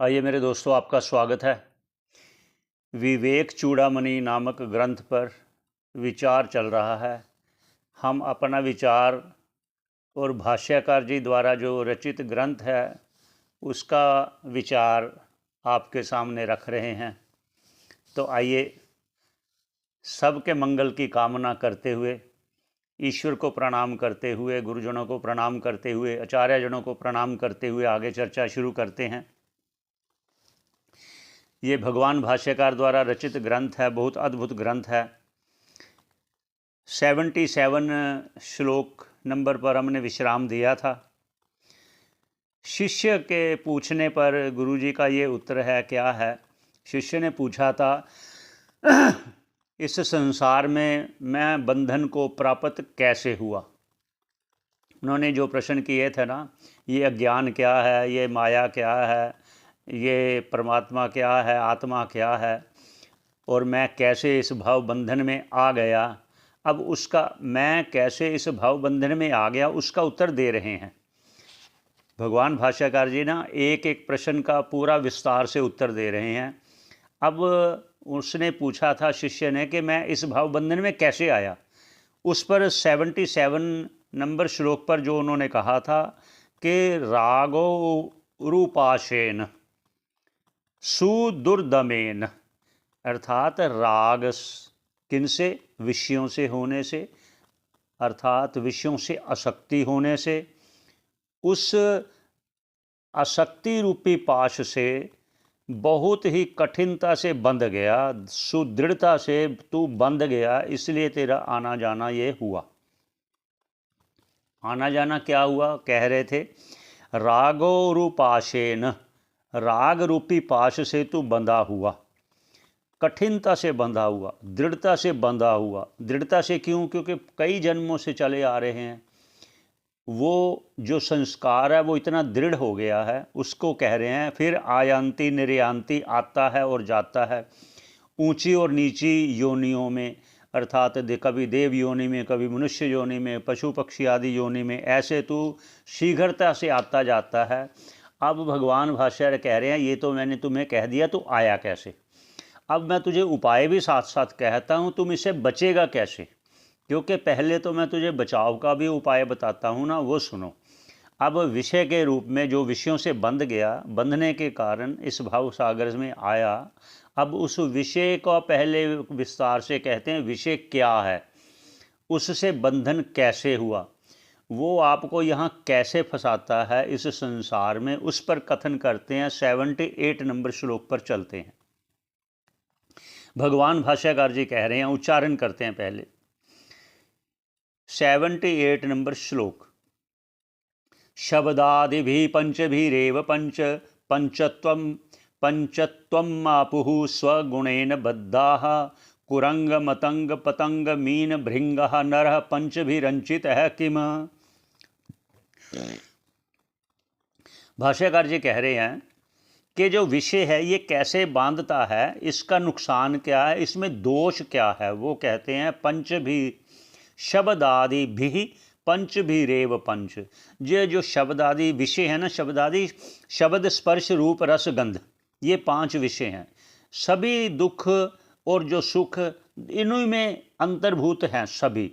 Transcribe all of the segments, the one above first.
आइए मेरे दोस्तों, आपका स्वागत है। विवेक चूड़ामणि नामक ग्रंथ पर विचार चल रहा है। हम अपना विचार और भाष्यकार जी द्वारा जो रचित ग्रंथ है उसका विचार आपके सामने रख रहे हैं। तो आइए सबके मंगल की कामना करते हुए, ईश्वर को प्रणाम करते हुए, गुरुजनों को प्रणाम करते हुए, आचार्यजनों को प्रणाम करते हुए आगे चर्चा शुरू करते हैं। ये भगवान भाष्यकार द्वारा रचित ग्रंथ है, बहुत अद्भुत ग्रंथ है। 77 श्लोक नंबर पर हमने विश्राम दिया था। शिष्य के पूछने पर गुरुजी का ये उत्तर है, क्या है? शिष्य ने पूछा था, इस संसार में मैं बंधन को प्राप्त कैसे हुआ? उन्होंने जो प्रश्न किए थे ना, ये अज्ञान क्या है, ये माया क्या है, ये परमात्मा क्या है, आत्मा क्या है, और मैं कैसे इस भाव बंधन में आ गया। अब उसका मैं कैसे इस भाव बंधन में आ गया उसका उत्तर दे रहे हैं भगवान भाष्यकार जी ना। एक एक प्रश्न का पूरा विस्तार से उत्तर दे रहे हैं। अब उसने पूछा था शिष्य ने कि मैं इस भाव बंधन में कैसे आया। उस पर 77 नंबर श्लोक पर जो उन्होंने कहा था कि रागो रूपाशेन सुदुर्दमेन, अर्थात राग किनसे? विषयों से होने से, अर्थात विषयों से आसक्ति होने से, उस आसक्ति रूपी पाश से बहुत ही कठिनता से बंध गया, सुदृढ़ता से तू बंध गया, इसलिए तेरा आना जाना ये हुआ। आना जाना क्या हुआ? कह रहे थे रागो रूपाशेन, राग रूपी पाश से तू बंधा हुआ, कठिनता से बंधा हुआ, दृढ़ता से बंधा हुआ। दृढ़ता से क्यों? क्योंकि कई जन्मों से चले आ रहे हैं। वो जो संस्कार है वो इतना दृढ़ हो गया है, उसको कह रहे हैं। फिर आयांति निर्यांति, आता है और जाता है, ऊंची और नीची योनियों में, अर्थात कभी देव योनि में, कभी मनुष्य योनि में, पशु पक्षी आदि योनि में, ऐसे तू शीघ्रता से आता जाता है। अब भगवान भाष्य कह रहे हैं, ये तो मैंने तुम्हें कह दिया, तो आया कैसे? अब मैं तुझे उपाय भी साथ साथ कहता हूँ, तुम इससे बचेगा कैसे? क्योंकि पहले तो मैं तुझे बचाव का भी उपाय बताता हूँ ना, वो सुनो। अब विषय के रूप में जो विषयों से बंध गया, बंधने के कारण इस भाव सागर में आया। अब उस विषय का पहले विस्तार से कहते हैं, विषय क्या है, उससे बंधन कैसे हुआ, वो आपको यहाँ कैसे फंसाता है इस संसार में, उस पर कथन करते हैं। 78 नंबर श्लोक पर चलते हैं। भगवान भाष्यकार जी कह रहे हैं, उच्चारण करते हैं पहले। 78 नंबर श्लोक। शब्दादिभिः पंचभिरेव पंच पंचत्वं पंचत्वम् आपुः स्वगुणेन बद्धाः कुरंग मतंग पतंग मीन भृंगः नरः पंचभिरंचितः किम। भाष्यकार जी कह रहे हैं कि जो विषय है ये कैसे बांधता है, इसका नुकसान क्या है, इसमें दोष क्या है। वो कहते हैं पंच भी शब्दादि भी पंच भी रेव पंच। ये जो शब्दादि विषय है ना, शब्दादि शब्द स्पर्श रूप रस गंध, ये 5 विषय हैं। सभी दुख और जो सुख इन्हीं में अंतर्भूत हैं सभी।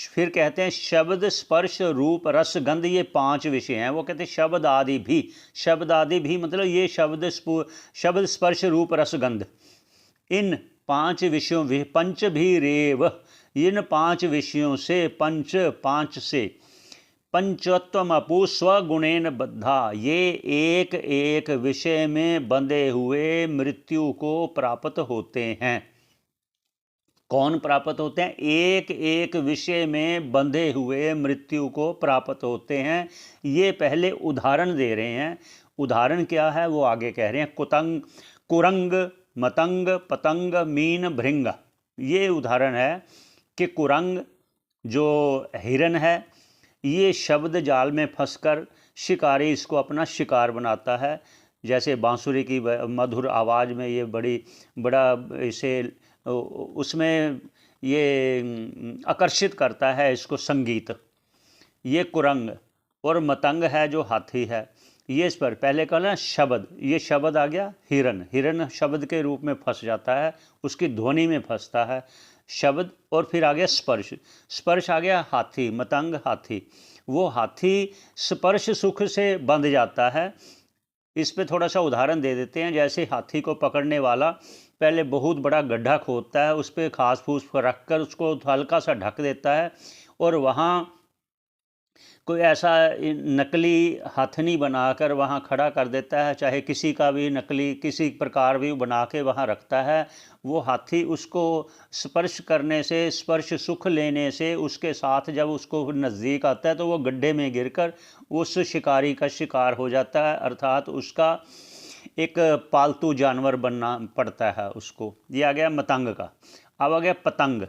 फिर कहते हैं शब्द स्पर्श रूप रस गंध, ये 5 विषय हैं। वो कहते हैं शब्द आदि भी, शब्द आदि भी मतलब ये शब्द स्पर्श रूप रस गंध, इन 5 विषयों पंच भी रेव, इन 5 विषयों से, पंच 5 से, पंचत्वम अपु स्वगुणेन बद्धा, ये एक एक विषय में बंधे हुए मृत्यु को प्राप्त होते हैं। कौन प्राप्त होते हैं? एक एक विषय में बंधे हुए मृत्यु को प्राप्त होते हैं। ये पहले उदाहरण दे रहे हैं। उदाहरण क्या है वो आगे कह रहे हैं। कुरंग मतंग पतंग मीन भृंग, ये उदाहरण है कि कुरंग जो हिरन है, ये शब्द जाल में फंसकर शिकारी इसको अपना शिकार बनाता है। जैसे बांसुरी की मधुर आवाज़ में ये बड़ा इसे उसमें ये आकर्षित करता है इसको संगीत। ये कुरंग। और मतंग है जो हाथी है, ये स्पर्श, पहले कहना शब्द, ये शब्द आ गया हिरन, हिरन शब्द के रूप में फंस जाता है, उसकी ध्वनि में फंसता है शब्द। और फिर आ गया स्पर्श, स्पर्श आ गया हाथी, मतंग हाथी, वो हाथी स्पर्श सुख से बंध जाता है। इस पे थोड़ा सा उदाहरण दे देते हैं। जैसे हाथी को पकड़ने वाला पहले बहुत बड़ा गड्ढा खोदता है, उस पर घास फूस रख कर उसको हल्का सा ढक देता है, और वहाँ कोई ऐसा नकली हथनी बनाकर वहाँ खड़ा कर देता है, चाहे किसी का भी नकली किसी प्रकार भी बना के वहाँ रखता है। वो हाथी उसको स्पर्श करने से, स्पर्श सुख लेने से, उसके साथ जब उसको नज़दीक आता है तो वो गड्ढे में गिरकर उस शिकारी का शिकार हो जाता है, अर्थात उसका एक पालतू जानवर बनना पड़ता है उसको। ये आ गया मतंग का। अब आ गया पतंग,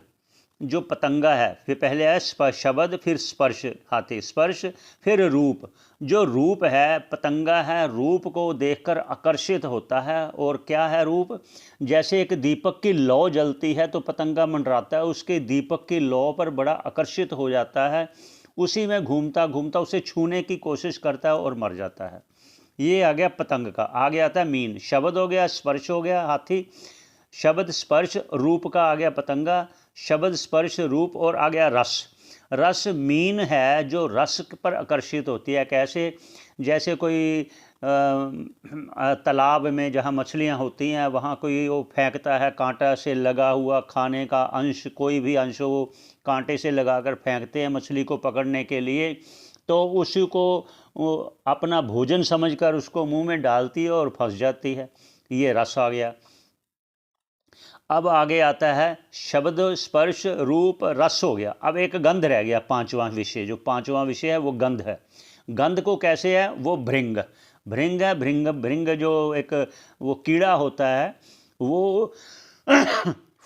जो पतंगा है, फिर पहले है शब्द, फिर स्पर्श हाथी स्पर्श, फिर रूप, जो रूप है पतंगा है, रूप को देखकर आकर्षित होता है। और क्या है रूप, जैसे एक दीपक की लौ जलती है तो पतंगा मंडराता है, उसके दीपक की लौ पर बड़ा आकर्षित हो जाता है, उसी में घूमता घूमता उसे छूने की कोशिश करता है और मर जाता है। ये आ गया पतंग का। आगे आता है मीन, शब्द हो गया, स्पर्श हो गया हाथी, शब्द स्पर्श रूप का आ गया पतंगा, शब्द स्पर्श रूप, और आ गया रस। रस मीन है जो रस पर आकर्षित होती है। कैसे, जैसे कोई तालाब में जहाँ मछलियाँ होती हैं वहाँ कोई वो फेंकता है कांटा से लगा हुआ खाने का अंश, कोई भी अंश वो कांटे से लगाकर फेंकते हैं मछली को पकड़ने के लिए, तो उसी को वो अपना भोजन समझकर उसको मुंह में डालती है और फंस जाती है। ये रस आ गया। अब आगे आता है शब्द स्पर्श रूप रस हो गया। अब एक गंध रह गया, पांचवा विषय। जो पांचवा विषय है वो गंध है। गंध को कैसे है, वो भृंग, भृंग है, भृंग, भृंग जो एक वो कीड़ा होता है, वो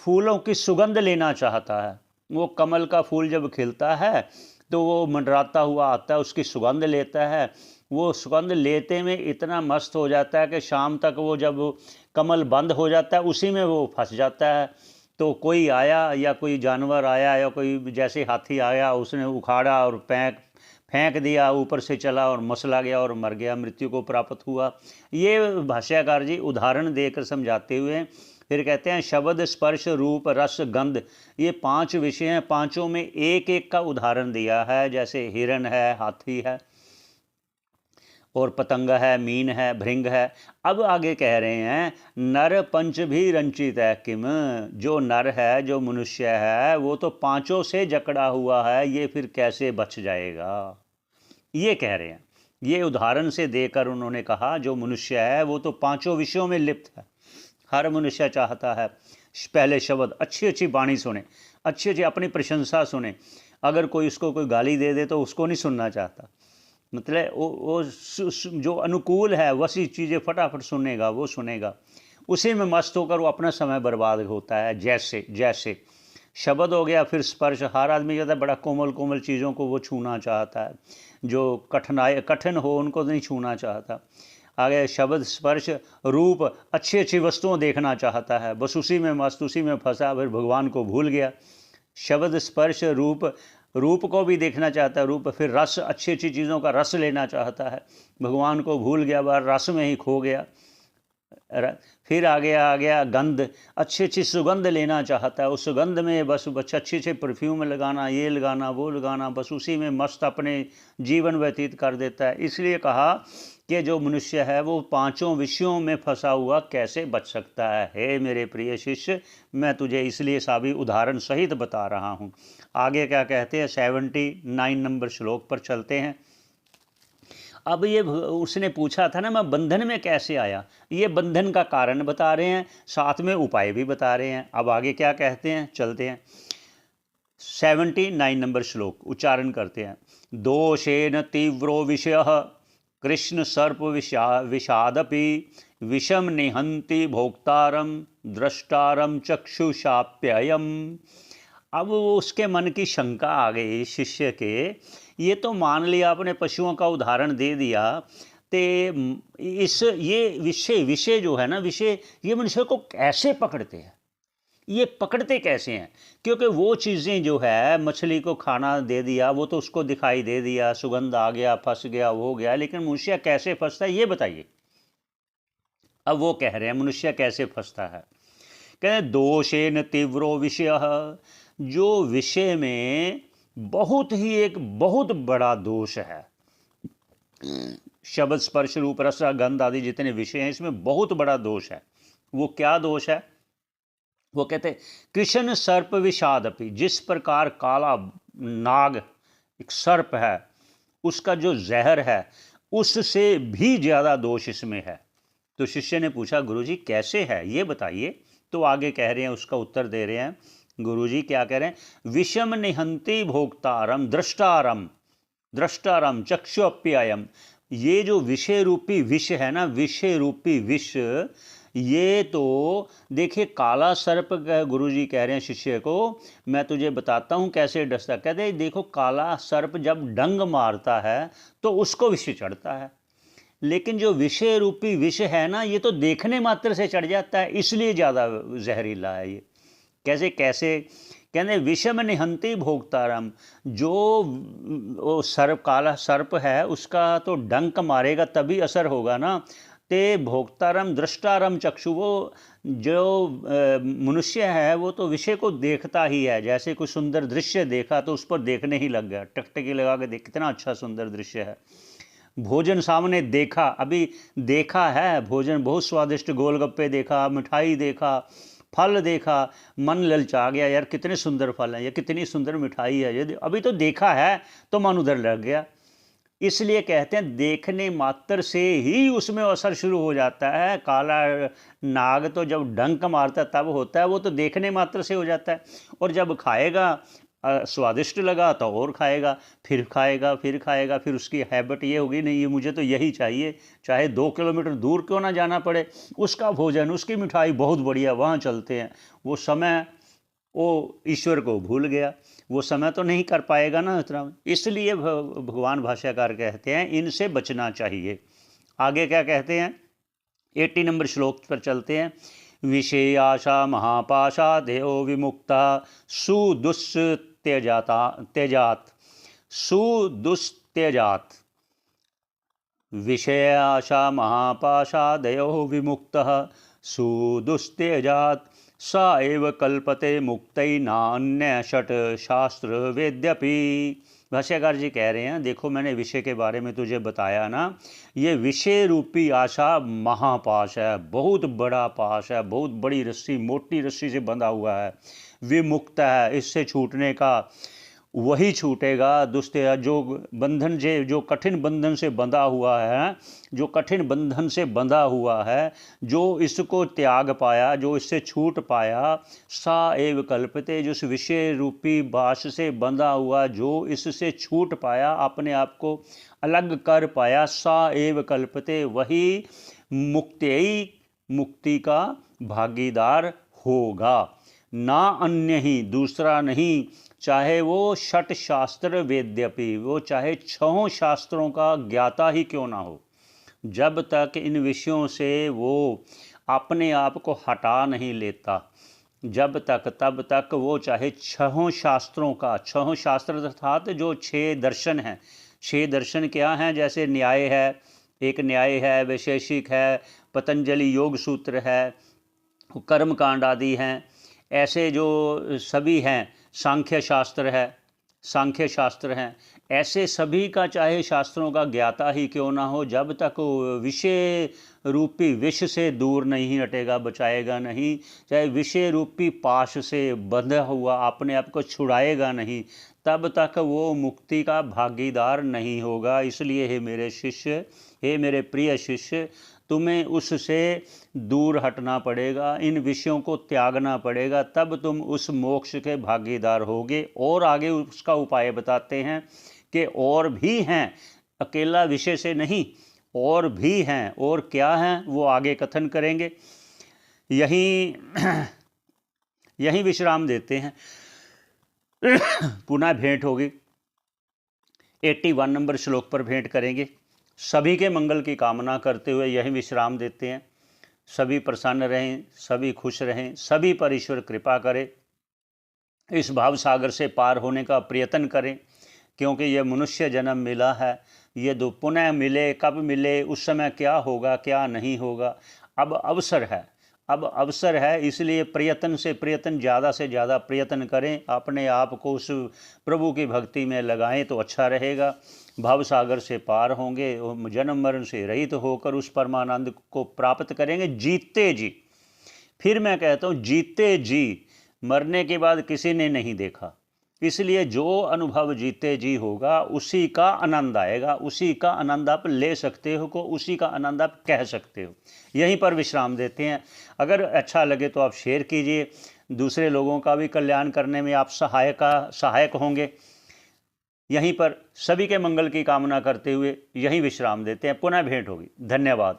फूलों की सुगंध लेना चाहता है। वो कमल का फूल जब खिलता है तो वो मंडराता हुआ आता है, उसकी सुगंध लेता है। वो सुगंध लेते में इतना मस्त हो जाता है कि शाम तक वो जब कमल बंद हो जाता है उसी में वो फंस जाता है। तो कोई आया या कोई जानवर आया या कोई जैसे हाथी आया, उसने उखाड़ा और फेंक दिया, ऊपर से चला और मसला गया और मर गया, मृत्यु को प्राप्त हुआ। ये भाष्यकार जी उदाहरण देकर समझाते हुए फिर कहते हैं शब्द स्पर्श रूप रस गंध, ये पांच विषय हैं, पांचों में एक एक का उदाहरण दिया है। जैसे हिरण है, हाथी है, और पतंगा है, मीन है, भृंग है। अब आगे कह रहे हैं नर पंच भी रंचित है किम, जो नर है, जो मनुष्य है, वो तो पांचों से जकड़ा हुआ है, ये फिर कैसे बच जाएगा, ये कह रहे हैं। ये उदाहरण से देकर उन्होंने कहा जो मनुष्य है वो तो पांचों विषयों में लिप्त है। हर मनुष्य चाहता है पहले शब्द, अच्छी अच्छी वाणी सुने, अच्छी अच्छी अपनी प्रशंसा सुने। अगर कोई उसको कोई गाली दे दे तो उसको नहीं सुनना चाहता। मतलब वो जो अनुकूल है वैसी चीज़ें फटाफट सुनेगा, वो सुनेगा, उसी में मस्त होकर वो अपना समय बर्बाद होता है। जैसे जैसे शब्द हो गया, फिर स्पर्श, हर आदमी जो है बड़ा कोमल कोमल चीज़ों को वो छूना चाहता है, जो कठिन हो उनको नहीं छूना चाहता। आगे शब्द स्पर्श रूप, अच्छी अच्छी वस्तुओं देखना चाहता है, बस उसी में मस्त, उसी में फंसा, फिर भगवान को भूल गया। शब्द स्पर्श रूप, रूप को भी देखना चाहता है, रूप, फिर रस, अच्छी अच्छी चीज़ों का रस लेना चाहता है, भगवान को भूल गया, बार रस में ही खो गया। फिर आ गया गंध, अच्छी अच्छी सुगंध लेना चाहता है, उस सुगंध में बस अच्छे अच्छे परफ्यूम लगाना, ये लगाना, वो लगाना, बस उसी में मस्त अपने जीवन व्यतीत कर देता है। इसलिए कहा कि जो मनुष्य है वो पांचों विषयों में फंसा हुआ कैसे बच सकता है। हे मेरे प्रिय शिष्य, मैं तुझे इसलिए सभी उदाहरण सहित बता रहा हूँ। आगे क्या कहते हैं, 79 नंबर श्लोक पर चलते हैं। अब ये उसने पूछा था ना मैं बंधन में कैसे आया, ये बंधन का कारण बता रहे हैं, साथ में उपाय भी बता रहे हैं। अब आगे क्या कहते हैं, चलते हैं। 79 नंबर श्लोक उच्चारण करते हैं। दोषेन तीव्रो विषय कृष्ण सर्प विषादपि विषम निहंति भोक्तारम द्रष्टारम चक्षुषाप्ययम। अब उसके मन की शंका आ गई शिष्य के, ये तो मान लिया आपने पशुओं का उदाहरण दे दिया, ते इस ये विषय जो है ना, विषय ये मनुष्य को कैसे पकड़ते हैं, ये पकड़ते कैसे हैं? क्योंकि वो चीज़ें जो है, मछली को खाना दे दिया, वो तो उसको दिखाई दे दिया, सुगंध आ गया, फंस गया, वो हो गया, लेकिन मनुष्य कैसे फंसता है ये बताइए। अब वो कह रहे हैं मनुष्य कैसे फंसता है। कहते दोषेन तीव्रो विषय, जो विषय में बहुत ही एक बहुत बड़ा दोष है। शब्द स्पर्श रूप रस गंध आदि जितने विषय हैं, इसमें बहुत बड़ा दोष है। वो क्या दोष है? वो कहते कृष्ण सर्प विषादपि, जिस प्रकार काला नाग एक सर्प है, उसका जो जहर है, उससे भी ज़्यादा दोष इसमें है। तो शिष्य ने पूछा गुरुजी कैसे है ये बताइए। तो आगे कह रहे हैं, उसका उत्तर दे रहे हैं गुरुजी। क्या कह रहे हैं? विषम निहंति भोक्तारम दृष्टारम, दृष्टारम चक्षुअप्यायम। ये जो विषय रूपी विष है ना, विषय रूपी विष, ये तो देखिए काला सर्प, गुरुजी कह रहे हैं शिष्य को, मैं तुझे बताता हूँ कैसे डसता। कहते हैं देखो काला सर्प जब डंग मारता है तो उसको विष चढ़ता है, लेकिन जो विषय रूपी विष है ना, ये तो देखने मात्र से चढ़ जाता है, इसलिए ज़्यादा जहरीला है ये। कैसे कैसे? कहते विषम निहंति भोक्तारम, जो वो सर्प काला सर्प है उसका तो डंक मारेगा तभी असर होगा ना। ते भोक्तारम दृष्टारम चक्षु, वो जो मनुष्य है वो तो विषय को देखता ही है। जैसे कोई सुंदर दृश्य देखा तो उस पर देखने ही लग गया, टकटकी लगा के देख, कितना अच्छा सुंदर दृश्य है। भोजन सामने देखा, अभी देखा है भोजन बहुत स्वादिष्ट, गोलगप्पे देखा, मिठाई देखा, फल देखा, मन ललचा गया, यार कितने सुंदर फल हैं, ये कितनी सुंदर मिठाई है, ये अभी तो देखा है तो मन उधर लग गया। इसलिए कहते हैं देखने मात्र से ही उसमें असर शुरू हो जाता है। काला नाग तो जब डंक मारता तब होता है, वो तो देखने मात्र से हो जाता है। और जब खाएगा, स्वादिष्ट लगा तो और खाएगा, फिर खाएगा, फिर खाएगा, फिर उसकी हैबिट ये होगी नहीं ये मुझे तो यही चाहिए, चाहे 2 किलोमीटर दूर क्यों ना जाना पड़े, उसका भोजन, उसकी मिठाई बहुत बढ़िया, वहाँ चलते हैं। वो समय वो ईश्वर को भूल गया, वो समय तो नहीं कर पाएगा ना इतना। इसलिए भगवान भाष्यकार कहते हैं इनसे बचना चाहिए। आगे क्या कहते हैं? 80 नंबर श्लोक पर चलते हैं। विषय आशा महापाशा देहो विमुक्ता सुदुस्त्यजाता त्यजात, सुदुस्त्यजात। विषय आशा महापाशा देहो विमुक्तः सुदुस्त्यजात, सा एव कल्पते मुक्तै नान्य षट शास्त्र वेद्यपि। भाष्यकार जी कह रहे हैं देखो मैंने विषय के बारे में तुझे बताया ना, ये विषय रूपी आशा महापाश है, बहुत बड़ा पाश है, बहुत बड़ी रस्सी, मोटी रस्सी से बंधा हुआ है, विमुक्त है, इससे छूटने का वही छूटेगा। दुष्त्य जो बंधन से, जो कठिन बंधन से बंधा हुआ है, जो कठिन बंधन से बंधा हुआ है, जो इसको त्याग पाया, जो इससे छूट पाया, सा एव कल्पते, जो इस विषय रूपी बाश से बंधा हुआ, जो इससे छूट पाया, अपने आप को अलग कर पाया, सा एव कल्पते, वही मुक्ति का भागीदार होगा, ना अन्य ही, दूसरा नहीं। चाहे वो षट शास्त्र वेद्यपि, वो चाहे 6 शास्त्रों का ज्ञाता ही क्यों ना हो, जब तक इन विषयों से वो अपने आप को हटा नहीं लेता, जब तक तब तक वो चाहे 6 शास्त्रों का, 6 शास्त्र अर्थात जो 6 दर्शन हैं। 6 दर्शन क्या हैं? जैसे न्याय है, एक न्याय है, वैशेषिक है, पतंजलि योग सूत्र है, कर्म कांड आदि हैं, ऐसे जो सभी हैं, सांख्य शास्त्र है, सांख्य शास्त्र हैं, ऐसे सभी का चाहे शास्त्रों का ज्ञाता ही क्यों ना हो, जब तक विषय रूपी विष से दूर नहीं हटेगा, बचाएगा नहीं, चाहे विषय रूपी पाश से बंधा हुआ अपने आप को छुड़ाएगा नहीं, तब तक वो मुक्ति का भागीदार नहीं होगा। इसलिए हे मेरे शिष्य, हे मेरे प्रिय शिष्य, तुम्हें उससे दूर हटना पड़ेगा, इन विषयों को त्यागना पड़ेगा, तब तुम उस मोक्ष के भागीदार होगे। और आगे उसका उपाय बताते हैं कि और भी हैं, अकेला विषय से नहीं, और भी हैं। और क्या हैं वो आगे कथन करेंगे। यहीं विश्राम देते हैं। पुनः भेंट होगी, 81 नंबर श्लोक पर भेंट करेंगे। सभी के मंगल की कामना करते हुए यहीं विश्राम देते हैं। सभी प्रसन्न रहें, सभी खुश रहें, सभी पर ईश्वर कृपा करे। इस भाव सागर से पार होने का प्रयत्न करें, क्योंकि ये मनुष्य जन्म मिला है, ये दो पुनः मिले, कब मिले, उस समय क्या होगा क्या नहीं होगा। अब अवसर है, अब अवसर है, इसलिए प्रयत्न से प्रयत्न, ज़्यादा से ज़्यादा प्रयत्न करें, अपने आप को उस प्रभु की भक्ति में लगाएं तो अच्छा रहेगा। भव सागर से पार होंगे, जन्म मरण से रहित होकर उस परमानंद को प्राप्त करेंगे जीते जी। फिर मैं कहता हूँ जीते जी, मरने के बाद किसी ने नहीं देखा, इसलिए जो अनुभव जीते जी होगा उसी का आनंद आएगा, उसी का आनंद आप ले सकते हो, को उसी का आनंद आप कह सकते हो। यहीं पर विश्राम देते हैं। अगर अच्छा लगे तो आप शेयर कीजिए, दूसरे लोगों का भी कल्याण करने में आप सहायक होंगे। यहीं पर सभी के मंगल की कामना करते हुए यहीं विश्राम देते हैं। पुनः भेंट होगी। धन्यवाद।